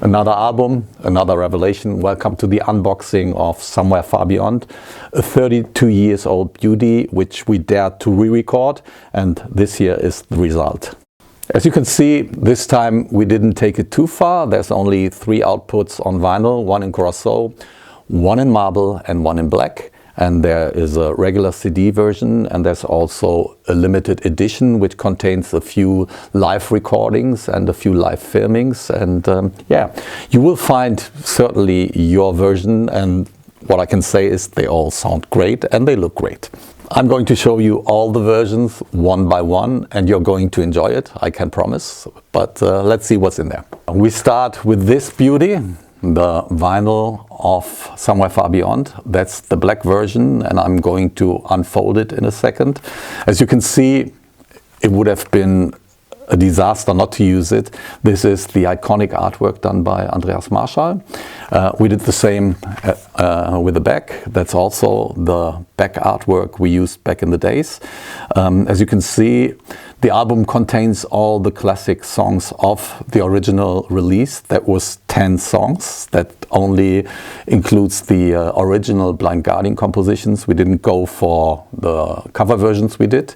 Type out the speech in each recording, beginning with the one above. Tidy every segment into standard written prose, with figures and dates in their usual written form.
Another album, another revelation. Welcome to the unboxing of Somewhere Far Beyond, a 32 years old beauty which we dared to re-record, and this here is the result. As you can see, this time we didn't take it too far. There's only 3 outputs on vinyl, one in Corso, one in marble and one in black. And there is a regular CD version, and there's also a limited edition which contains a few live recordings and a few live filmings. And yeah, you will find certainly your version, and what I can say is they all sound great and they look great. I'm going to show you all the versions one by one, and you're going to enjoy it, I can promise. But let's see what's in there. We start with this beauty, the vinyl of Somewhere Far Beyond. That's the black version, and I'm going to unfold it in a second. As you can see, it would have been a disaster not to use it. This is the iconic artwork done by Andreas Marschall. We did the same with the back. That's also the back artwork we used back in the days. As you can see, the album contains all the classic songs of the original release. That was 10 songs. That only includes the original Blind Guardian compositions. We didn't go for the cover versions we did.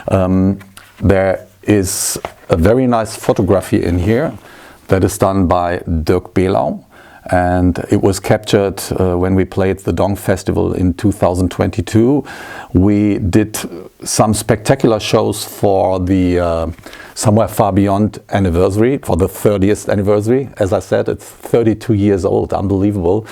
There is a very nice photography in here that is done by Dirk Behlau, and it was captured when we played the Dong Festival in 2022. We did some spectacular shows for the Somewhere Far Beyond anniversary, for the 30th anniversary. As I said, it's 32 years old, unbelievable.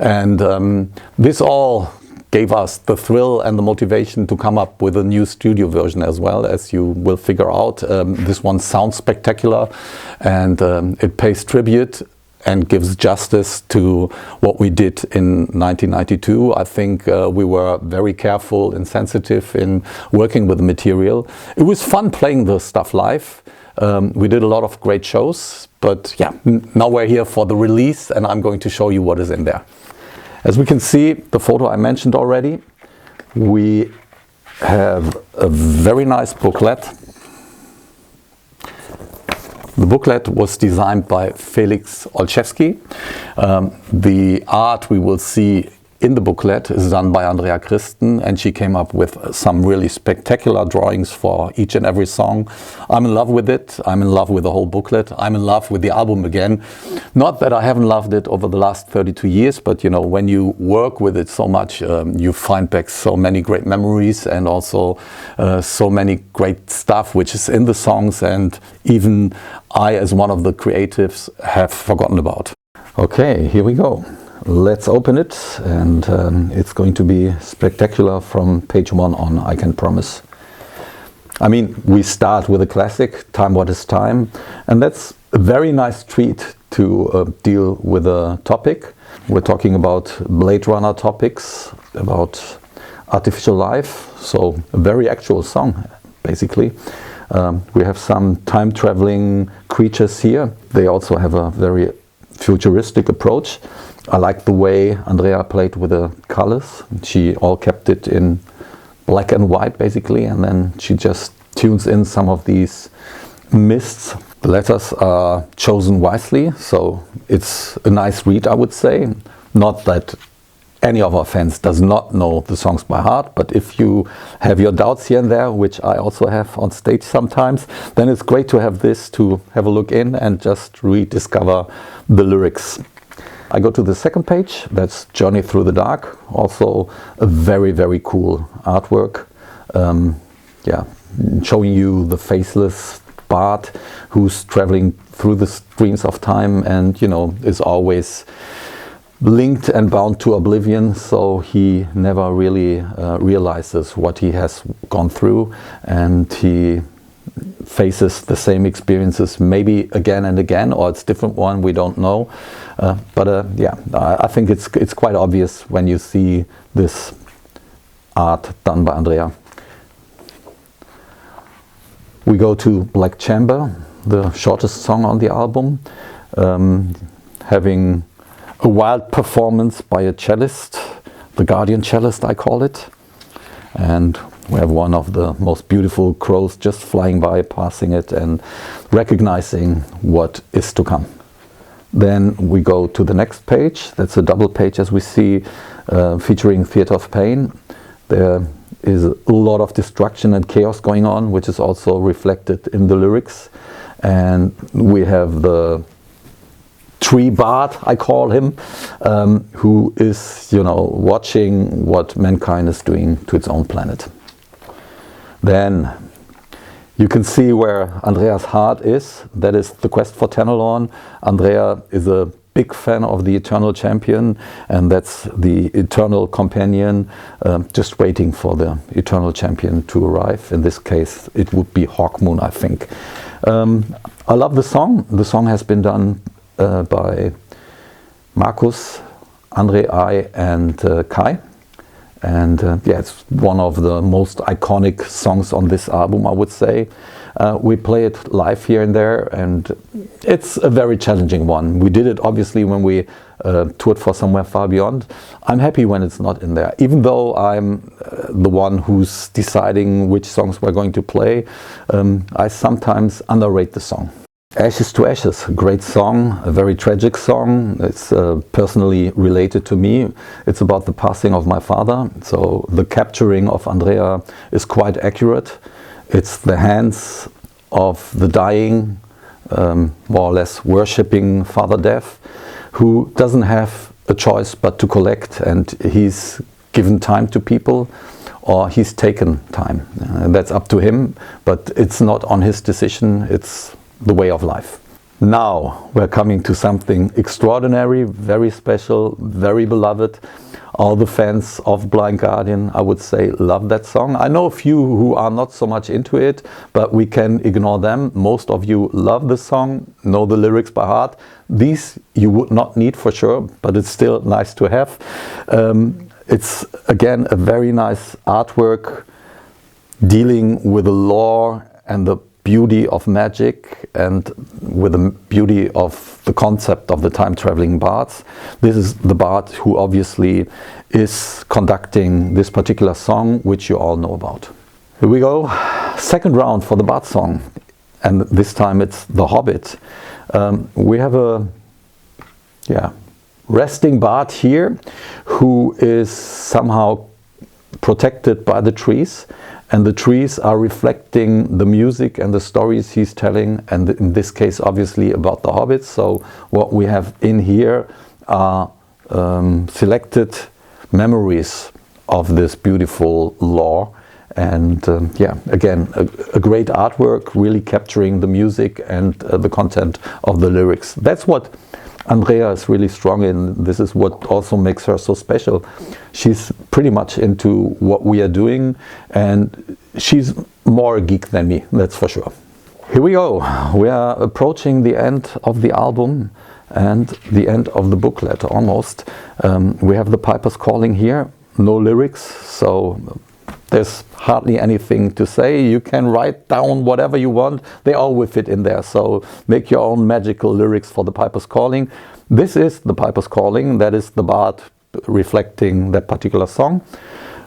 And this all gave us the thrill and the motivation to come up with a new studio version as well. As you will figure out, this one sounds spectacular, and it pays tribute and gives justice to what we did in 1992. I think we were very careful and sensitive in working with the material. It was fun playing the stuff live. We did a lot of great shows, but yeah, now we're here for the release, and I'm going to show you what is in there. As we can see, the photo I mentioned already, we have a very nice booklet. The booklet was designed by Felix Olszewski. The art we will see in the booklet is done by Andrea Christen, and she came up with some really spectacular drawings for each and every song. I'm in love with it. I'm in love with the whole booklet. I'm in love with the album again. Not that I haven't loved it over the last 32 years, but you know, when you work with it so much, you find back so many great memories, and also so many great stuff which is in the songs, and even I, as one of the creatives, have forgotten about. Okay, here we go. Let's open it, and it's going to be spectacular from page 1 on, I can promise. I mean, we start with a classic, Time What Is Time, and that's a very nice treat to deal with a topic. We're talking about Blade Runner topics, about artificial life, so a very actual song, basically. We have some time-traveling creatures here. They also have a very futuristic approach. I like the way Andrea played with the colors. She all kept it in black and white, basically, and then she just tunes in some of these mists. The letters are chosen wisely, so it's a nice read, I would say. Not that any of our fans does not know the songs by heart, but if you have your doubts here and there, which I also have on stage sometimes, then it's great to have this to have a look in and just rediscover the lyrics. I go to the second page, that's Journey Through the Dark, also a very, very cool artwork. Yeah, showing you the faceless Bard who's traveling through the streams of time, and you know, is always linked and bound to oblivion, so he never really realizes what he has gone through, and he faces the same experiences maybe again and again, or it's different one, we don't know. But yeah, I think it's quite obvious when you see this art done by Andrea. We go to Black Chamber, the shortest song on the album, having a wild performance by a cellist, the Guardian cellist I call it. And we have one of the most beautiful crows just flying by, passing it and recognizing what is to come. Then we go to the next page. That's a double page, as we see, featuring Theatre of Pain. There is a lot of destruction and chaos going on, which is also reflected in the lyrics. And we have the tree bard, I call him, who is, watching what mankind is doing to its own planet. Then you can see where Andrea's heart is. That is the quest for Tanelorn. Andrea is a big fan of the Eternal Champion, and that's the Eternal Companion, just waiting for the Eternal Champion to arrive. In this case, it would be Hawkmoon, I think. I love the song. The song has been done by Markus, Andre, I, and Kai. And yeah, it's one of the most iconic songs on this album, I would say. We play it live here and there, and it's a very challenging one. We did it obviously when we toured for Somewhere Far Beyond. I'm happy when it's not in there, even though I'm the one who's deciding which songs we're going to play. I sometimes underrate the song. Ashes to Ashes, a great song, a very tragic song. It's personally related to me. It's about the passing of my father. So the capturing of Andrea is quite accurate. It's the hands of the dying, more or less worshipping Father Death, who doesn't have a choice but to collect, and he's given time to people, or he's taken time. That's up to him, but it's not on his decision. It's the way of life. Now we're coming to something extraordinary, very special, very beloved. All the fans of Blind Guardian, I would say, love that song. I know a few who are not so much into it, but we can ignore them. Most of you love the song, know the lyrics by heart. These you would not need for sure, but it's still nice to have. It's again a very nice artwork dealing with the lore and the beauty of magic and with the beauty of the concept of the time-traveling bards. This is the bard who obviously is conducting this particular song, which you all know about. Here we go, second round for the bard song, and this time it's The Hobbit. We have a resting bard here who is somehow protected by the trees, and the trees are reflecting the music and the stories he's telling, and in this case obviously about the hobbits. So what we have in here are selected memories of this beautiful lore, and again a great artwork, really capturing the music and the content of the lyrics. That's what Andrea is really strong in. This is what also makes her so special. She's pretty much into what we are doing, and she's more a geek than me, that's for sure. Here we go. We are approaching the end of the album and the end of the booklet almost. We have the Piper's Calling here, no lyrics, so there's hardly anything to say. You can write down whatever you want. They all will fit in there. So make your own magical lyrics for the Piper's Calling. This is the Piper's Calling. That is the bard reflecting that particular song.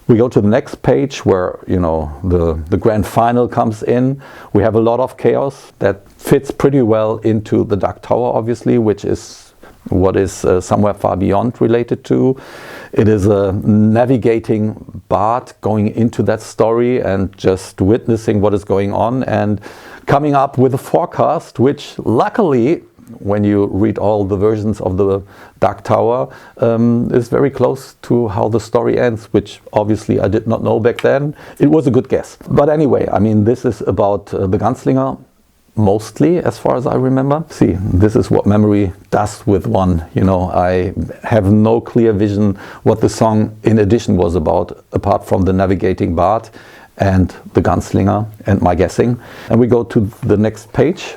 We go to the next page where, the grand final comes in. We have a lot of chaos that fits pretty well into the Dark Tower, obviously, which is what is Somewhere Far Beyond related to. It is a navigating bard going into that story and just witnessing what is going on and coming up with a forecast, which luckily, when you read all the versions of the Dark Tower, is very close to how the story ends, which obviously I did not know back then. It was a good guess. But anyway, this is about the gunslinger, mostly, as far as I remember. See, this is what memory does with one. I have no clear vision what the song in addition was about, apart from the navigating bard and the gunslinger and my guessing. And we go to the next page,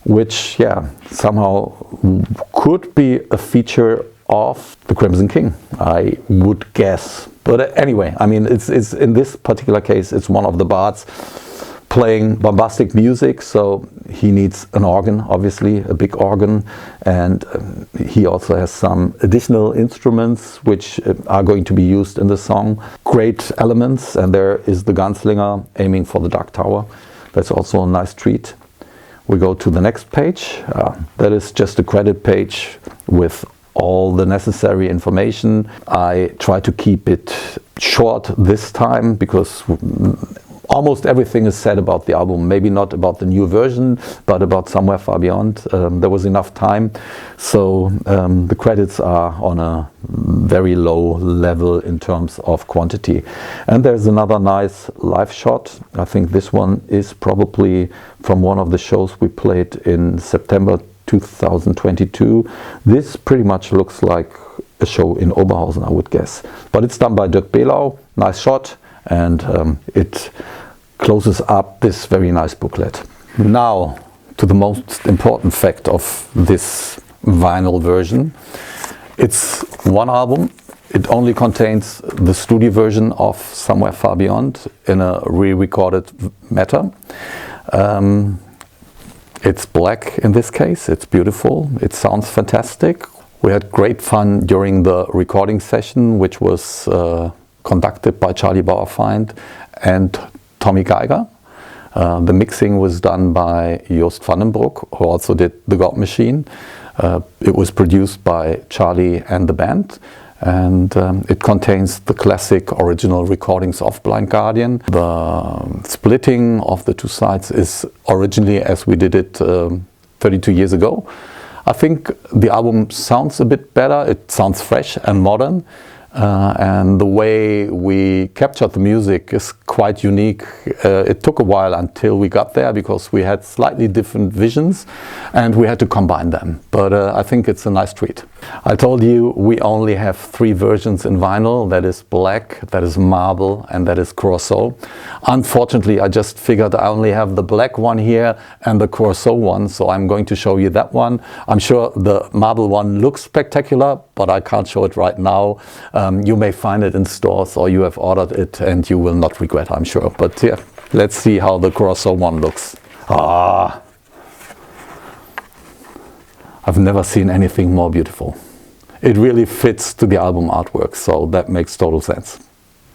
which somehow could be a feature of the Crimson King, I would guess. But anyway, it's in this particular case, it's one of the bards playing bombastic music, so he needs an organ, obviously, a big organ, and he also has some additional instruments which are going to be used in the song. Great elements, and there is the gunslinger aiming for the Dark Tower. That's also a nice treat. We go to the next page. That is just a credit page with all the necessary information. I try to keep it short this time because almost everything is said about the album. Maybe not about the new version, but about Somewhere Far Beyond. There was enough time. So the credits are on a very low level in terms of quantity. And there's another nice live shot. I think this one is probably from one of the shows we played in September 2022. This pretty much looks like a show in Oberhausen, I would guess. But it's done by Dirk Behlau. Nice shot. And it closes up this very nice booklet. Now to the most important fact of this vinyl version. It's one album. It only contains the studio version of Somewhere Far Beyond in a re-recorded matter. It's black in this case. It's beautiful. It sounds fantastic. We had great fun during the recording session, which was conducted by Charlie Bauerfeind and Tommy Geiger. The mixing was done by Joost van den Broek, who also did The God Machine. It was produced by Charlie and the band, and it contains the classic original recordings of Blind Guardian. The splitting of the two sides is originally as we did it 32 years ago. I think the album sounds a bit better. It sounds fresh and modern. And the way we captured the music is quite unique. It took a while until we got there because we had slightly different visions and we had to combine them. But I think it's a nice treat. I told you we only have 3 versions in vinyl. That is black, that is marble, and that is Curacao. Unfortunately, I just figured I only have the black one here and the Curacao one, so I'm going to show you that one. I'm sure the marble one looks spectacular, but I can't show it right now. You may find it in stores or you have ordered it and you will not regret, I'm sure. But yeah, let's see how the Curacao one looks. I've never seen anything more beautiful. It really fits to the album artwork, so that makes total sense.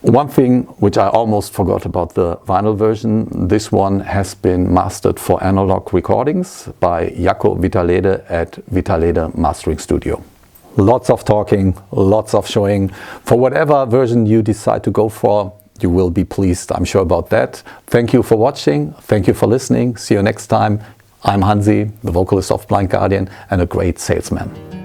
One thing which I almost forgot about the vinyl version, this one has been mastered for analog recordings by Jaakko Vitalede at Vitalede Mastering Studio. Lots of talking, lots of showing. For whatever version you decide to go for, you will be pleased, I'm sure about that. Thank you for watching, thank you for listening. See you next time. I'm Hansi, the vocalist of Blind Guardian and a great salesman.